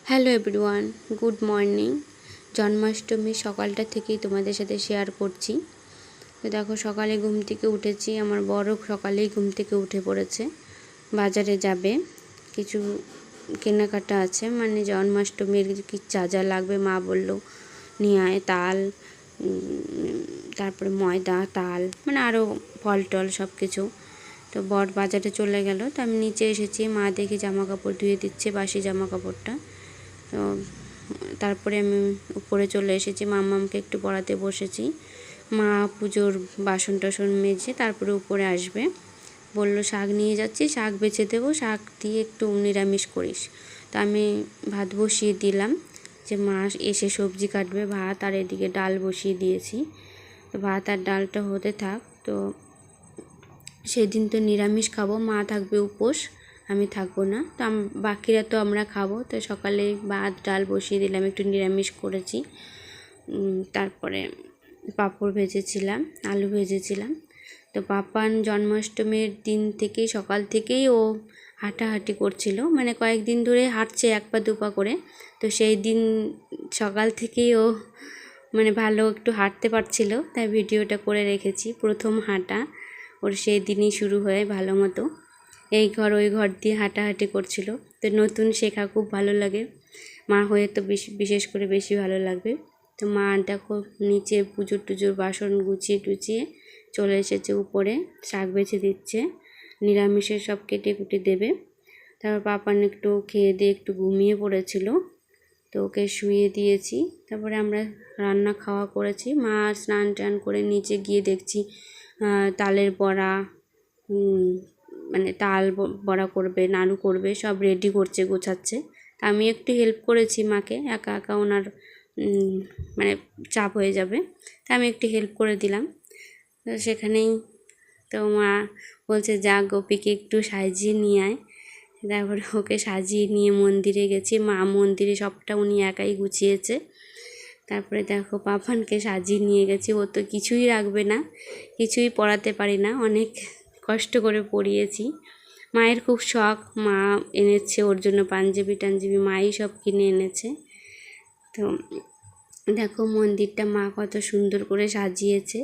Hello everyone, good morning. Janmashtami সকালটা থেকেই তোমাদের সাথে শেয়ার করছি। তো দেখো, সকালে ঘুম থেকে উঠেছি। আমার বড় সকালেই ঘুম থেকে উঠে পড়েছে, বাজারে যাবে, কিছু কেনাকাটা আছে, মানে জন্মাষ্টমীর কি যা যা লাগবে মা বলল নিয়ে আয়, তাল, তারপরে ময়দা, তাল, মানে আরও ফল টল সব কিছু। তো বর বাজারে চলে গেল, তো আমি নিচে এসেছি। মা দেখি জামা কাপড় ধুয়ে দিচ্ছে, বাসি জামা কাপড়টা। তো তারপরে আমি উপরে চলে এসেছি, মাম্মামকে একটু পড়াতে বসেছি। মা পুজোর বাসন টাসন মেজে তারপরে উপরে আসবে, বলল শাক নিয়ে যাচ্ছি, শাক বেছে দেবো, শাক দিয়ে একটু নিরামিষ করিস। তো আমি ভাত বসিয়ে দিলাম, যে মা এসে সবজি কাটবে, ভাত আর এদিকে ডাল বসিয়ে দিয়েছি। তো ভাত আর ডালটা হতে থাক। তো সেদিন তো নিরামিষ খাবো, মা থাকবে উপোস, আমি থাকবো না। তো বাকিরা তো আমরা খাবো। তো সকালে ভাত ডাল বসিয়ে দিলাম, একটু নিরামিষ করেছি। তারপরে পাঁপড় ভেজেছিলাম, আলু ভেজেছিলাম। তো পাপান জন্মাষ্টমীর দিন থেকেই, সকাল থেকেই ও হাঁটাহাঁটি করছিল, মানে কয়েকদিন ধরে হাঁটছে 1 পা 2 পা করে। তো সেই দিন সকাল থেকেই ও মানে ভালো একটু হাঁটতে পারছিল, তাই ভিডিওটা করে রেখেছি। প্রথম হাঁটা ওর সেই দিনই শুরু হয় ভালো মতো, এই ঘর ওই ঘর দিয়ে হাঁটাহাঁটি করছিল। তো নতুন শেখা খুব ভালো লাগে, মা হয়ে তো বিশেষ করে বেশি ভালো লাগবে। তো মা দেখো নিচে পুজোর টুজোর বাসন গুছিয়ে টুচিয়ে চলে এসেছে উপরে, শাক বেছে দিচ্ছে, নিরামিষের সব কেটে কুটে দেবে। তারপর পাপান একটু খেয়ে দিয়ে একটু ঘুমিয়ে পড়েছিল, তো ওকে শুয়ে দিয়েছি। তারপরে আমরা রান্না খাওয়া করেছি। মা স্নান টান করে নিচে গিয়ে দেখছি তালের বড়া, মানে তাল বড়া করবে, নাড়ু করবে, সব রেডি করছে, গোছাচ্ছে। তা আমি একটু হেল্প করেছি মাকে, একা একা ওনার মানে চাপ হয়ে যাবে, তা আমি একটু হেল্প করে দিলাম। তো সেখানেই তো মা বলছে যা গোপীকে একটু সাজিয়ে নিয়ে আয়। তারপরে ওকে সাজিয়ে নিয়ে মন্দিরে গেছি। মা মন্দিরে সবটা উনি একাই গুছিয়েছে। তারপরে দেখো পাপানকে সাজিয়ে নিয়ে গেছি, ও তো কিছুই রাখবে না, কিছুই পরাতে পারি না, অনেক কষ্ট করে পরিয়েছি। মায়ের খুব শখ, মা এনেছে ওর জন্য পাঞ্জাবি টাঞ্জাবি, মাই সব কিনে এনেছে। তো দেখো মন্দিরটা মা কত সুন্দর করে সাজিয়েছে,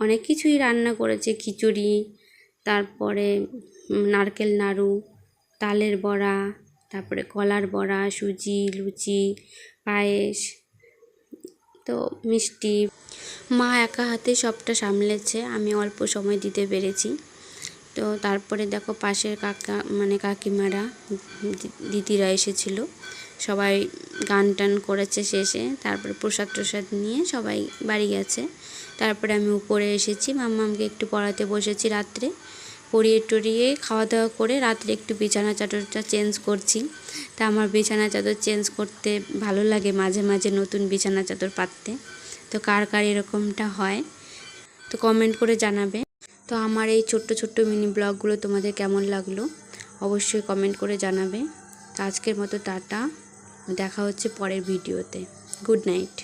অনেক কিছুই রান্না করেছে, খিচুড়ি, তারপরে নারকেল নাড়ু, তালের বড়া, তারপরে কলার বড়া, সুজি, লুচি, পায়েস, তো মিষ্টি। মা একা হাতে সবটা সামলেছে, আমি অল্প সময় দিতে পেরেছি। তো তারপরে দেখো পাশের কাকা মানে কাকিমারা, দিদিরা এসেছিলো, সবাই গান টান করেছে শেষে। তারপরে প্রসাদ টসাদ নিয়ে সবাই বাড়ি গেছে। তারপরে আমি উপরে এসেছি, মাম্মামকে একটু পড়াতে বসেছি। রাত্রে পড়িয়ে টড়িয়ে খাওয়া দাওয়া করে রাত্রে একটু বিছানা চাদরটা চেঞ্জ করছি। তা আমার বিছানা চাদর চেঞ্জ করতে ভালো লাগে, মাঝে মাঝে নতুন বিছানা চাদর পাততে। তো কার কার এরকমটা হয় তো কমেন্ট করে জানাবে। তো আমার এই ছোট্ট ছোট্ট মিনি ব্লগগুলো তোমাদের কেমন লাগলো অবশ্যই কমেন্ট করে জানাবে। তো আজকের মতো টাটা, দেখা হচ্ছে পরের ভিডিওতে। Good night.